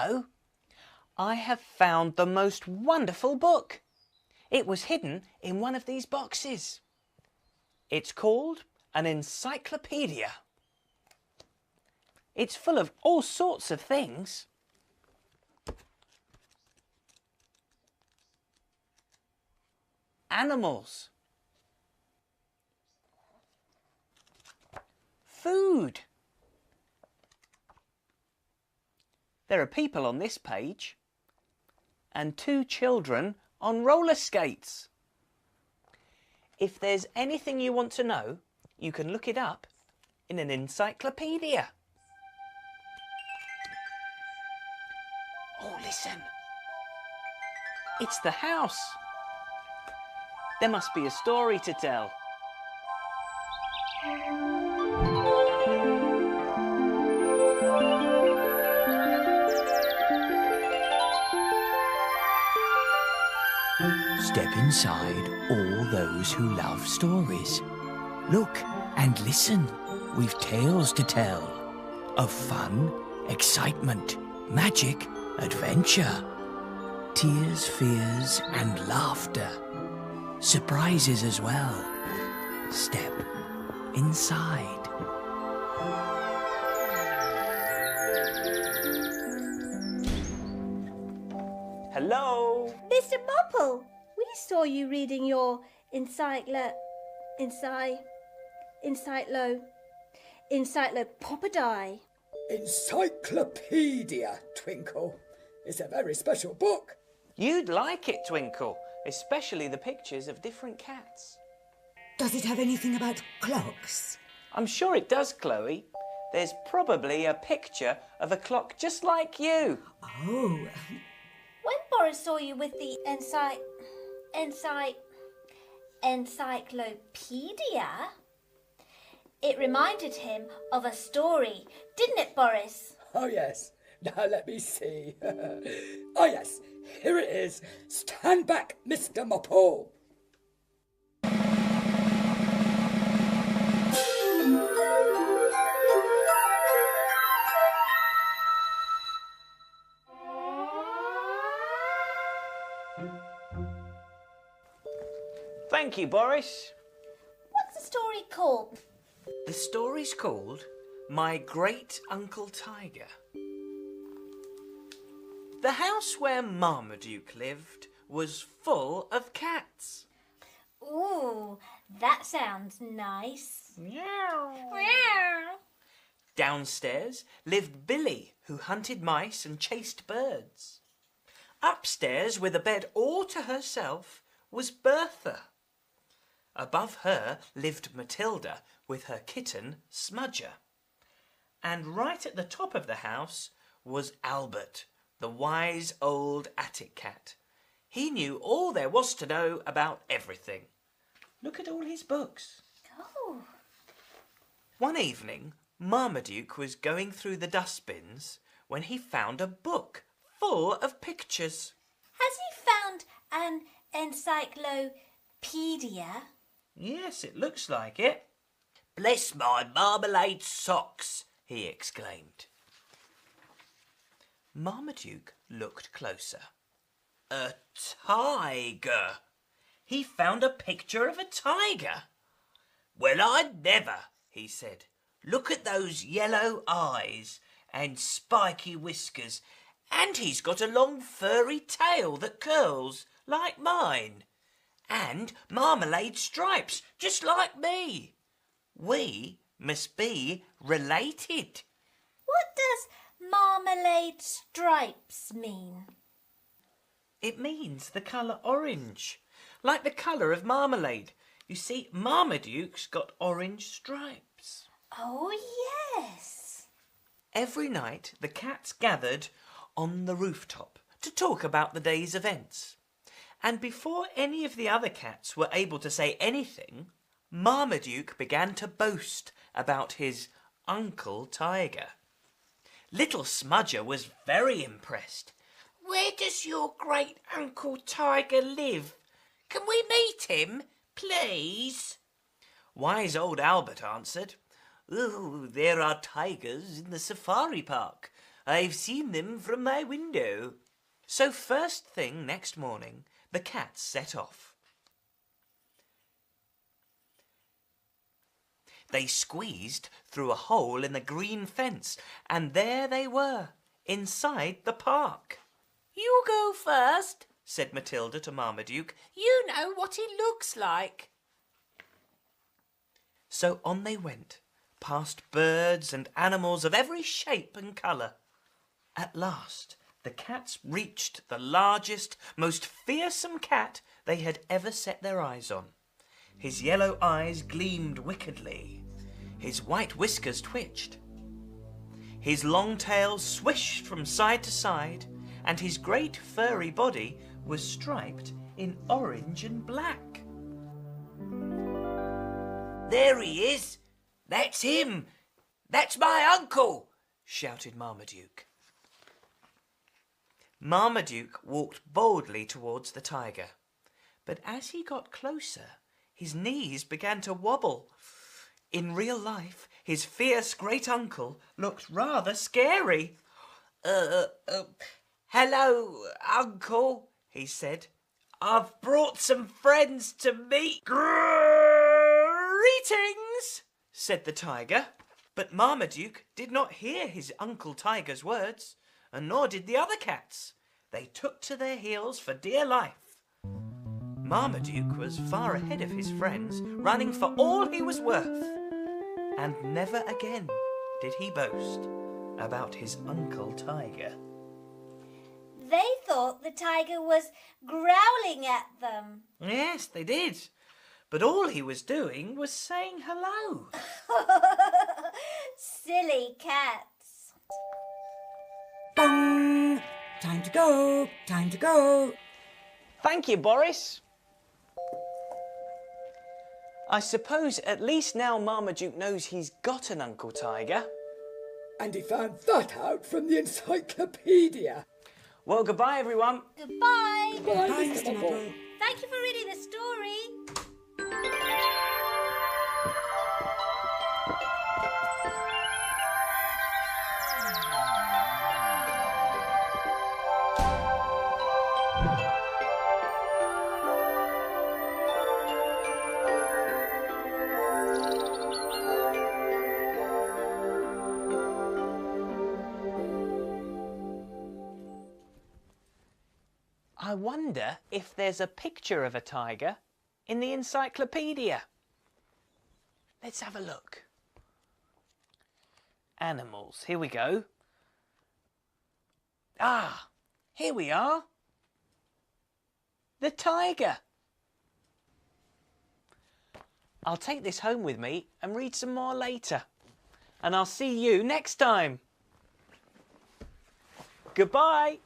Hello! I have found the most wonderful book. It was hidden in one of these boxes. It's called an encyclopedia. It's full of all sorts of things. Animals. Food. There are people on this page and 2 children on roller skates. If there's anything you want to know, you can look it up in an encyclopedia. Oh, listen. It's the house. There must be a story to tell. Step inside all those who love stories. Look and listen. We've tales to tell of fun, excitement, magic, adventure, tears, fears and laughter. Surprises as well. Step inside. Hello? Mr. Mopple, we saw you reading your encyclopedia, Encyclopedia, Twinkle. It's a very special book. You'd like it, Twinkle, especially the pictures of different cats. Does it have anything about clocks? I'm sure it does, Chloe. There's probably a picture of a clock just like you. Oh. When Boris saw you with the encyclopedia, it reminded him of a story, didn't it, Boris? Oh, yes. Now let me see. Oh, yes. Here it is. Stand back, Mr. Mopple. Thank you, Boris. What's the story called? The story's called My Great Uncle Tiger. The house where Marmaduke lived was full of cats. Ooh, that sounds nice. Meow. Meow. Downstairs lived Billy, who hunted mice and chased birds. Upstairs, with a bed all to herself, was Bertha. Above her lived Matilda with her kitten, Smudger. And right at the top of the house was Albert, the wise old attic cat. He knew all there was to know about everything. Look at all his books. Oh. One evening, Marmaduke was going through the dustbins when he found a book full of pictures. Has he found an encyclopedia? Yes, it looks like it. Bless my marmalade socks, he exclaimed. Marmaduke looked closer. A tiger! He found a picture of a tiger. Well, I never, he said. Look at those yellow eyes and spiky whiskers, and he's got a long furry tail that curls like mine, and marmalade stripes just like me. We must be related. What does marmalade stripes mean? It means the colour orange, like the colour of marmalade. You see, Marmaduke's got orange stripes. Oh, yes. Every night the cats gathered on the rooftop to talk about the day's events. And before any of the other cats were able to say anything, Marmaduke began to boast about his Uncle Tiger. Little Smudger was very impressed. Where does your great Uncle Tiger live? Can we meet him, please? Wise old Albert answered, Oh, there are tigers in the safari park, I've seen them from my window. So first thing next morning, the cats set off. They squeezed through a hole in the green fence, and there they were, inside the park. "You go first," said Matilda to Marmaduke. "You know what he looks like." So on they went, past birds and animals of every shape and colour. At last, the cats reached the largest, most fearsome cat they had ever set their eyes on. His yellow eyes gleamed wickedly. His white whiskers twitched. His long tail swished from side to side, and his great furry body was striped in orange and black. "There he is! That's him! That's my uncle!" shouted Marmaduke. Marmaduke walked boldly towards the tiger, but as he got closer, his knees began to wobble. In real life, his fierce great uncle looked rather scary. Hello, uncle," he said. "I've brought some friends to meet." "Greetings," said the tiger. But Marmaduke did not hear his Uncle Tiger's words, and nor did the other cats. They took to their heels for dear life. Marmaduke was far ahead of his friends, running for all he was worth. And never again did he boast about his Uncle Tiger. They thought the tiger was growling at them. Yes, they did. But all he was doing was saying hello. Silly cats. Bong! Time to go, time to go. Thank you, Boris. I suppose at least now Marmaduke knows he's got an Uncle Tiger. And he found that out from the encyclopedia. Well, goodbye, everyone. Goodbye. Bye, Bye, Mr. Mr. Mopple. Mopple. Thank you for reading the story. I wonder if there's a picture of a tiger in the encyclopedia. Let's have a look. Animals, here we go. Ah, here we are. The tiger. I'll take this home with me and read some more later. And I'll see you next time. Goodbye.